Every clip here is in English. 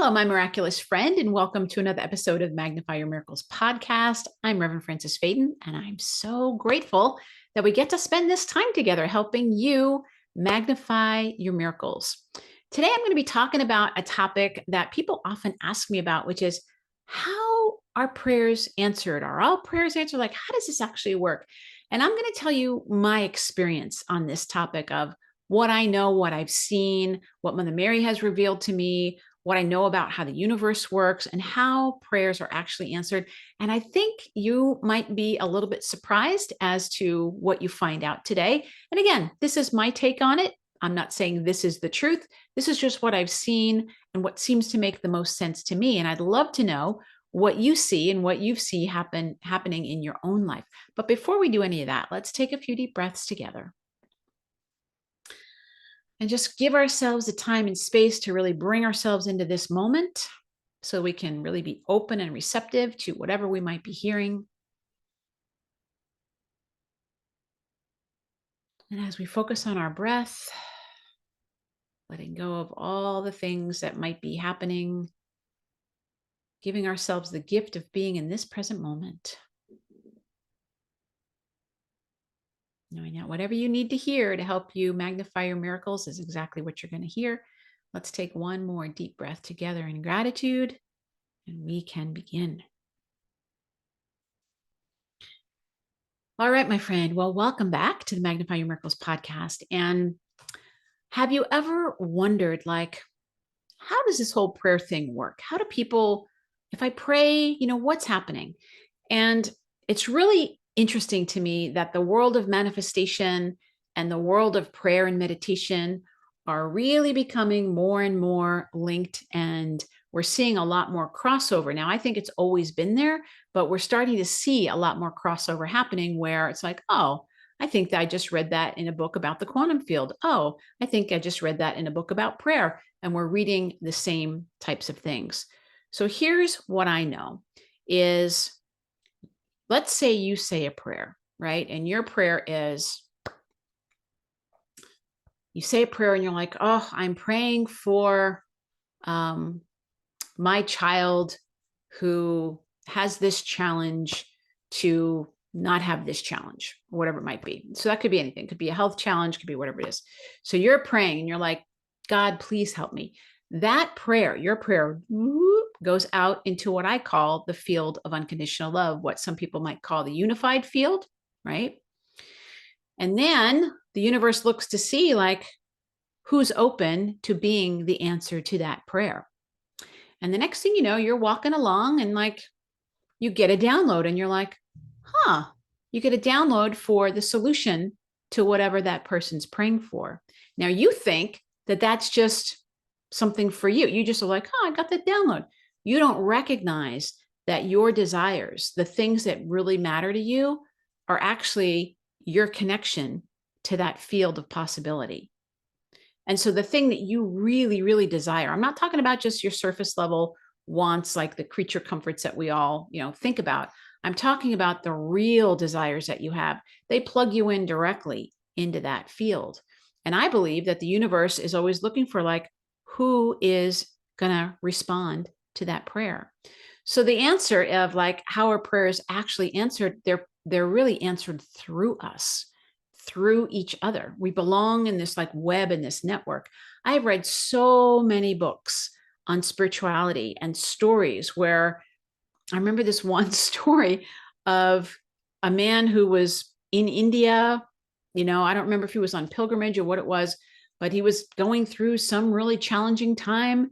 Hello, my miraculous friend, and welcome to another episode of Magnify Your Miracles podcast. I'm Reverend Frances Faden, and I'm so grateful that we get to spend this time together helping you magnify your miracles. Today, I'm going to be talking about a topic that people often ask me about, which is how are prayers answered? Are all prayers answered? Like, how does this actually work? And I'm going to tell you my experience on this topic of what I know, what I've seen, what Mother Mary has revealed to me, what I know about how the universe works and how prayers are actually answered. And I think you might be a little bit surprised as to what you find out today. And again, this is my take on it. I'm not saying this is the truth. This is just what I've seen and what seems to make the most sense to me. And I'd love to know what you see and what you see happening in your own life. But before we do any of that, let's take a few deep breaths together. And just give ourselves the time and space to really bring ourselves into this moment so we can really be open and receptive to whatever we might be hearing. And as we focus on our breath, letting go of all the things that might be happening, giving ourselves the gift of being in this present moment. Knowing that whatever you need to hear to help you magnify your miracles is exactly what you're going to hear. Let's take one more deep breath together in gratitude, and we can begin. All right, my friend. Well, welcome back to the Magnify Your Miracles podcast. And have you ever wondered, like, how does this whole prayer thing work? How do people, if I pray, what's happening? And it's really interesting to me that the world of manifestation and the world of prayer and meditation are really becoming more and more linked, and we're seeing a lot more crossover. Now, I think it's always been there, but we're starting to see a lot more crossover happening where it's like, oh, I think that I just read that in a book about the quantum field. Oh, I think I just read that in a book about prayer. And we're reading the same types of things. So here's what I know is, let's say you say a prayer, right? And your prayer is, you say a prayer and you're like, oh, I'm praying for my child who has this challenge to not have this challenge, or whatever it might be. So that could be anything. It could be a health challenge, could be whatever it is. So you're praying and you're like, God, please help me. That prayer, your prayer, goes out into what I call the field of unconditional love, what some people might call the unified field, right? And then the universe looks to see, like, who's open to being the answer to that prayer. And the next thing you know, you're walking along and like you get a download and you're like, you get a download for the solution to whatever that person's praying for. Now you think that that's just something for you. You just are like, I got that download. You don't recognize that your desires, the things that really matter to you, are actually your connection to that field of possibility. And so the thing that you really, really desire, I'm not talking about just your surface level wants, like the creature comforts that we all, think about. I'm talking about the real desires that you have. They plug you in directly into that field. And I believe that the universe is always looking for, like, who is going to respond to that prayer. So the answer of, like, how are prayers actually answered, they're really answered through us, through each other. We belong in this like web, in this network. I've read so many books on spirituality and stories where I remember this one story of a man who was in India. I don't remember if he was on pilgrimage or what it was, but he was going through some really challenging time.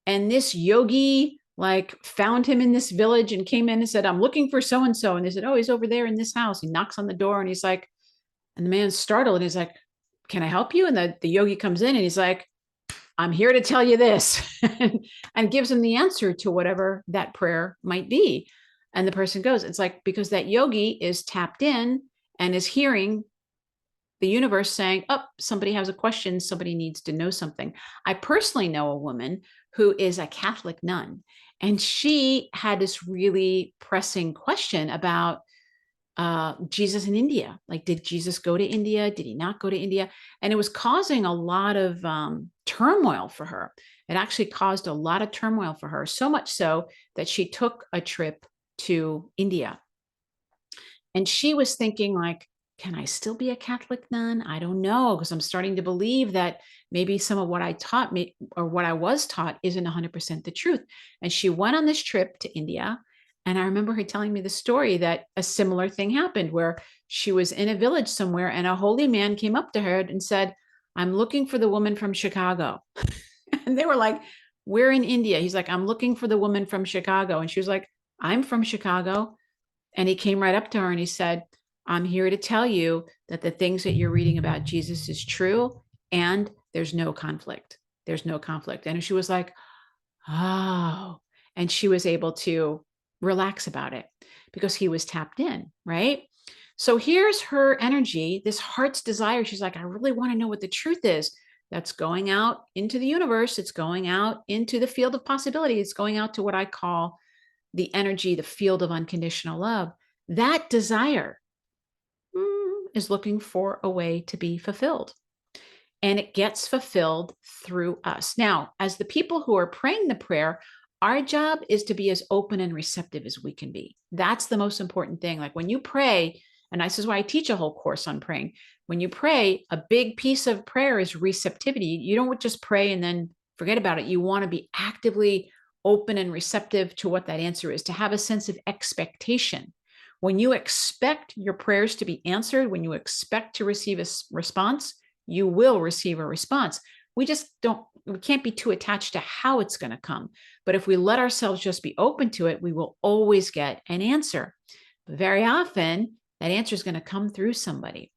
And this yogi like found him in this village and came in and said, I'm looking for so-and-so. And they said, oh, he's over there in this house. He knocks on the door and he's like, and the man's startled and he's like, can I help you? And the yogi comes in and he's like, I'm here to tell you this, and gives him the answer to whatever that prayer might be. And the person goes, it's like, because that yogi is tapped in and is hearing the universe saying, oh, somebody has a question. Somebody needs to know something. I personally know a woman who is a Catholic nun, and she had this really pressing question about Jesus in India. Like, did Jesus go to India? Did he not go to India? And it was causing a lot of turmoil for her. It actually caused a lot of turmoil for her, so much so that she took a trip to India. And she was thinking, like, can I still be a Catholic nun? I don't know, because I'm starting to believe that maybe some of what I taught me or what I was taught isn't 100% the truth. And she went on this trip to India. And I remember her telling me the story that a similar thing happened where she was in a village somewhere and a holy man came up to her and said, I'm looking for the woman from Chicago. And they were like, we're in India. He's like, I'm looking for the woman from Chicago. And she was like, I'm from Chicago. And he came right up to her and he said, I'm here to tell you that the things that you're reading about Jesus is true and there's no conflict. There's no conflict. And she was like, oh, and she was able to relax about it because he was tapped in, right? So here's her energy, this heart's desire. She's like, I really want to know what the truth is. That's going out into the universe. It's going out into the field of possibility. It's going out to what I call the energy, the field of unconditional love. That desire is looking for a way to be fulfilled. And it gets fulfilled through us. Now, as the people who are praying the prayer, our job is to be as open and receptive as we can be. That's the most important thing. Like when you pray, and this is why I teach a whole course on praying. When you pray, a big piece of prayer is receptivity. You don't just pray and then forget about it. You want to be actively open and receptive to what that answer is, to have a sense of expectation. When you expect your prayers to be answered, when you expect to receive a response, you will receive a response. We can't be too attached to how it's going to come. But if we let ourselves just be open to it, we will always get an answer. But very often, that answer is going to come through somebody.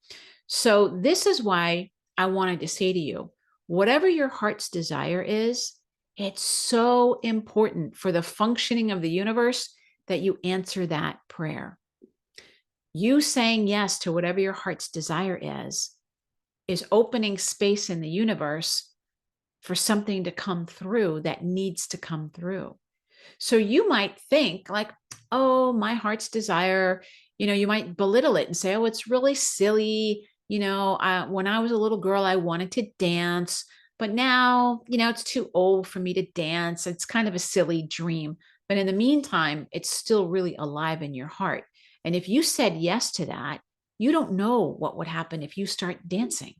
So this is why I wanted to say to you, whatever your heart's desire is, it's so important for the functioning of the universe that you answer that prayer. You saying yes to whatever your heart's desire is opening space in the universe for something to come through that needs to come through. So you might think like, oh, my heart's desire, you might belittle it and say, oh, it's really silly. When I was a little girl, I wanted to dance, but now, it's too old for me to dance. It's kind of a silly dream. But in the meantime, it's still really alive in your heart. And if you said yes to that, you don't know what would happen if you start dancing.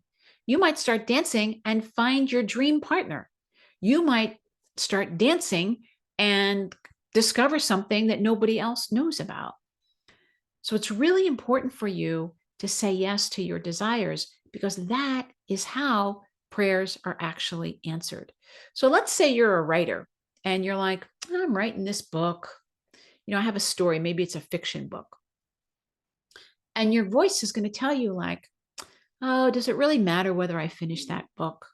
You might start dancing and find your dream partner. You might start dancing and discover something that nobody else knows about. So it's really important for you to say yes to your desires because that is how prayers are actually answered. So let's say you're a writer and you're like, I'm writing this book. I have a story. Maybe it's a fiction book. And your voice is going to tell you like, oh, does it really matter whether I finish that book?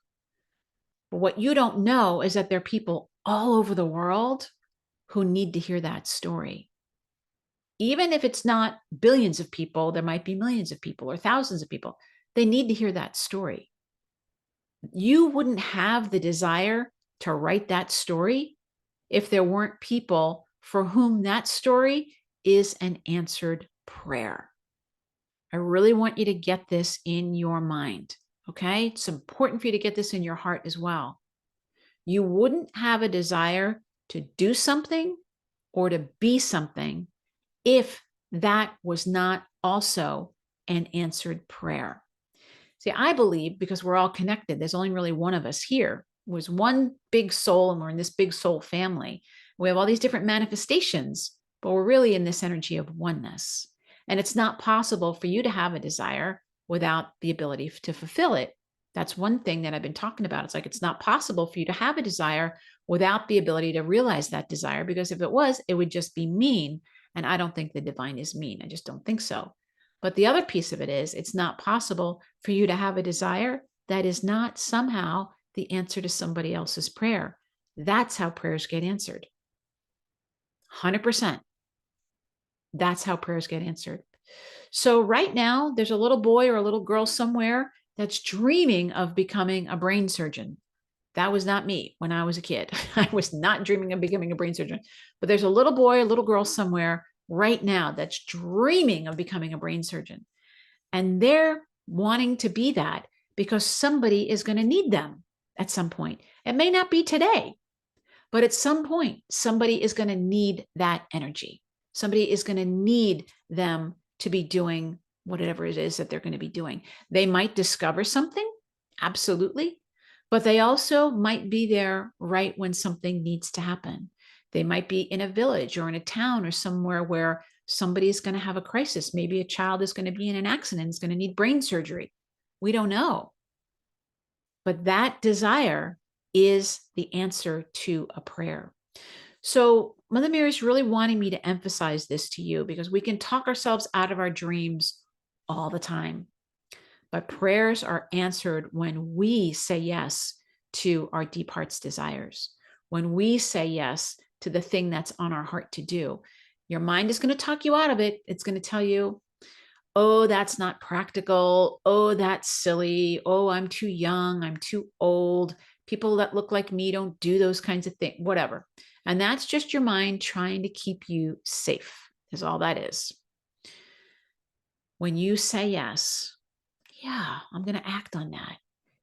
But what you don't know is that there are people all over the world who need to hear that story. Even if it's not billions of people, there might be millions of people or thousands of people. They need to hear that story. You wouldn't have the desire to write that story if there weren't people for whom that story is an answered prayer. I really want you to get this in your mind, okay? It's important for you to get this in your heart as well. You wouldn't have a desire to do something or to be something if that was not also an answered prayer. See, I believe because we're all connected, there's only really one of us here. It was one big soul, and we're in this big soul family. We have all these different manifestations, but we're really in this energy of oneness. And it's not possible for you to have a desire without the ability to fulfill it. That's one thing that I've been talking about. It's like it's not possible for you to have a desire without the ability to realize that desire, because if it was, it would just be mean. And I don't think the divine is mean. I just don't think so. But the other piece of it is it's not possible for you to have a desire that is not somehow the answer to somebody else's prayer. That's how prayers get answered. 100%. That's how prayers get answered. So right now, there's a little boy or a little girl somewhere that's dreaming of becoming a brain surgeon. That was not me when I was a kid. I was not dreaming of becoming a brain surgeon. But there's a little boy, a little girl somewhere right now that's dreaming of becoming a brain surgeon. And they're wanting to be that because somebody is going to need them at some point. It may not be today, but at some point, somebody is going to need that energy. Somebody is going to need them to be doing whatever it is that they're going to be doing. They might discover something, absolutely, but they also might be there right when something needs to happen. They might be in a village or in a town or somewhere where somebody is going to have a crisis. Maybe a child is going to be in an accident, is going to need brain surgery. We don't know. But that desire is the answer to a prayer. So Mother Mary is really wanting me to emphasize this to you because we can talk ourselves out of our dreams all the time. But prayers are answered when we say yes to our deep heart's desires, when we say yes to the thing that's on our heart to do. Your mind is going to talk you out of it. It's going to tell you, oh, that's not practical. Oh, that's silly. Oh, I'm too young. I'm too old. People that look like me don't do those kinds of things, whatever. And that's just your mind trying to keep you safe, is all that is. When you say yes, yeah, I'm going to act on that.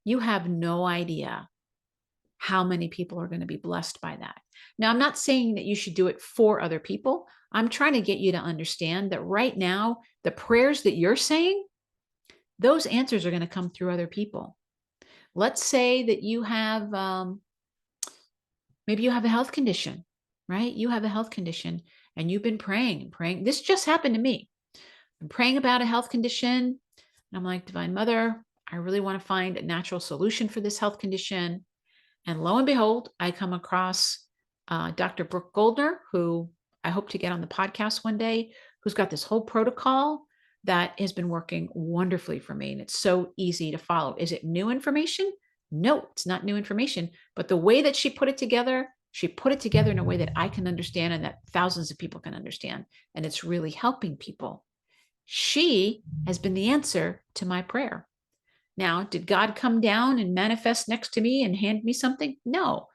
You have no idea how many people are going to be blessed by that. Now, I'm not saying that you should do it for other people. I'm trying to get you to understand that right now, the prayers that you're saying, those answers are going to come through other people. Let's say that you have, maybe you have a health condition, right? You have a health condition and you've been praying and praying. This just happened to me. I'm praying about a health condition. And I'm like, Divine Mother, I really want to find a natural solution for this health condition. And lo and behold, I come across Dr. Brooke Goldner, who I hope to get on the podcast one day, who's got this whole protocol that has been working wonderfully for me. And it's so easy to follow. Is it new information? No, it's not new information. But the way that she put it together in a way that I can understand and that thousands of people can understand. And it's really helping people. She has been the answer to my prayer. Now, did God come down and manifest next to me and hand me something? No,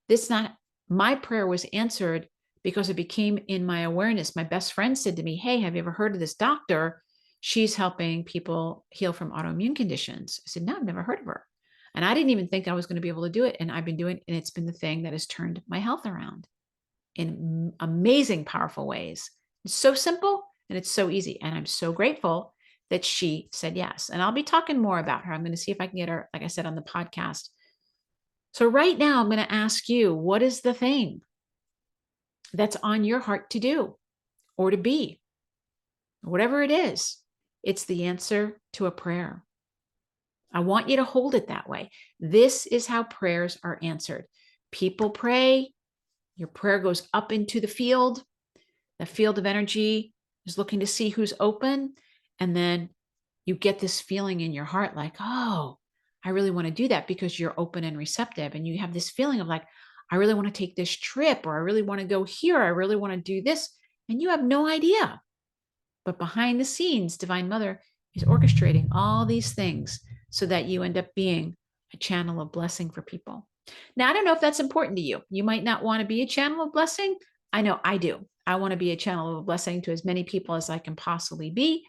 this not my prayer was answered because it became in my awareness. My best friend said to me, hey, have you ever heard of this doctor? She's helping people heal from autoimmune conditions. I said, no, I've never heard of her. And I didn't even think I was going to be able to do it. And I've been doing it. And it's been the thing that has turned my health around in amazing, powerful ways. It's so simple and it's so easy. And I'm so grateful that she said yes. And I'll be talking more about her. I'm going to see if I can get her, like I said, on the podcast. So right now, I'm going to ask you, what is the thing that's on your heart to do or to be? Whatever it is, it's the answer to a prayer. I want you to hold it that way. This is how prayers are answered. People pray, your prayer goes up into the field of energy is looking to see who's open. And then you get this feeling in your heart like, oh, I really want to do that because you're open and receptive. And you have this feeling of like, I really want to take this trip, or I really want to go here. I really want to do this. And you have no idea. But behind the scenes, Divine Mother is orchestrating all these things so that you end up being a channel of blessing for people. Now, I don't know if that's important to you. You might not want to be a channel of blessing. I know I do. I want to be a channel of blessing to as many people as I can possibly be.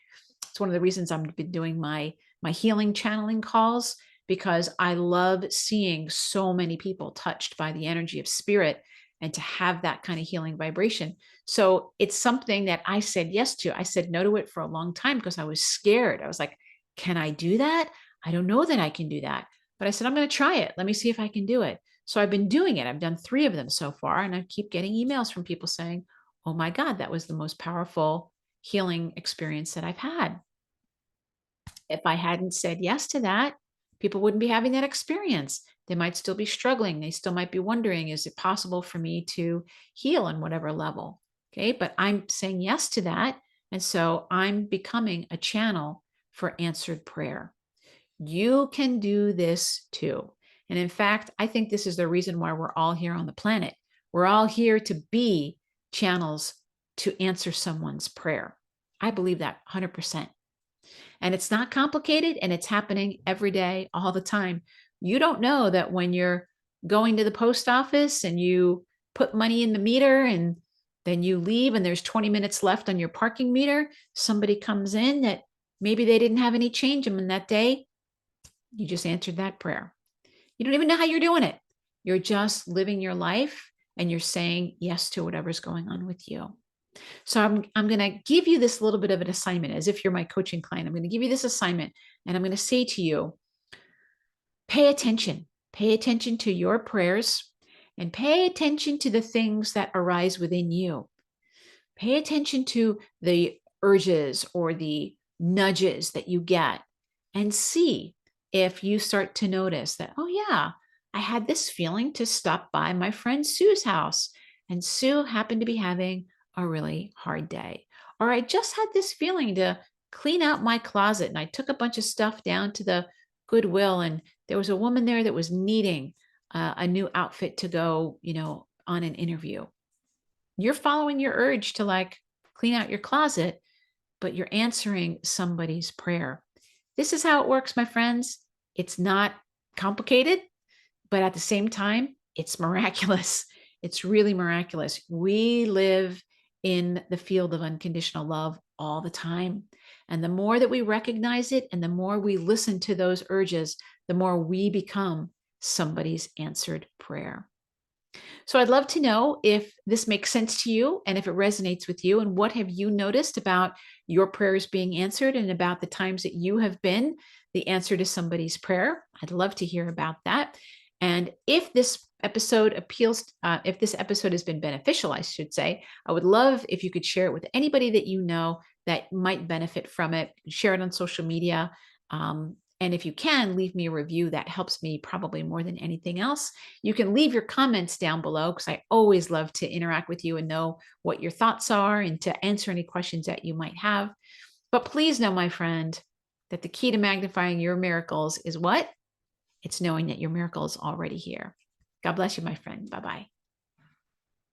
It's one of the reasons I've been doing my healing channeling calls, because I love seeing so many people touched by the energy of spirit and to have that kind of healing vibration. So it's something that I said yes to. I said no to it for a long time because I was scared. I was like, can I do that? I don't know that I can do that. But I said, I'm going to try it. Let me see if I can do it. So I've been doing it. I've done 3 of them so far. And I keep getting emails from people saying, oh my God, that was the most powerful healing experience that I've had. If I hadn't said yes to that, people wouldn't be having that experience. They might still be struggling. They still might be wondering, is it possible for me to heal on whatever level? Okay, but I'm saying yes to that. And so I'm becoming a channel for answered prayer. You can do this too. And in fact, I think this is the reason why we're all here on the planet. We're all here to be channels to answer someone's prayer. I believe that 100%. And it's not complicated, and it's happening every day, all the time. You don't know that when you're going to the post office and you put money in the meter and Then you leave and there's 20 minutes left on your parking meter. Somebody comes in that maybe they didn't have any change in that day. You just answered that prayer. You don't even know how you're doing it. You're just living your life and you're saying yes to whatever's going on with you. So I'm going to give you this little bit of an assignment as if you're my coaching client. I'm going to give you this assignment and I'm going to say to you, pay attention. Pay attention to your prayers and pay attention to the things that arise within you. Pay attention to the urges or the nudges that you get and see if you start to notice that, oh, yeah, I had this feeling to stop by my friend Sue's house, and Sue happened to be having a really hard day. Or I just had this feeling to clean out my closet, and I took a bunch of stuff down to the Goodwill, and there was a woman there that was needing a new outfit to go, on an interview. You're following your urge to like clean out your closet, but you're answering somebody's prayer. This is how it works, my friends. It's not complicated, but at the same time, it's miraculous. It's really miraculous. We live in the field of unconditional love all the time. And the more that we recognize it and the more we listen to those urges, the more we become somebody's answered prayer. So I'd love to know if this makes sense to you and if it resonates with you, and what have you noticed about your prayers being answered and about the times that you have been the answer to somebody's prayer. I'd love to hear about that. And if this episode if this episode has been beneficial, I should say, I would love if you could share it with anybody that you know that might benefit from it. Share it on social media. And if you can, leave me a review. That helps me probably more than anything else. You can leave your comments down below because I always love to interact with you and know what your thoughts are and to answer any questions that you might have. But please know, my friend, that the key to magnifying your miracles is what? It's knowing that your miracle is already here. God bless you, my friend. Bye-bye.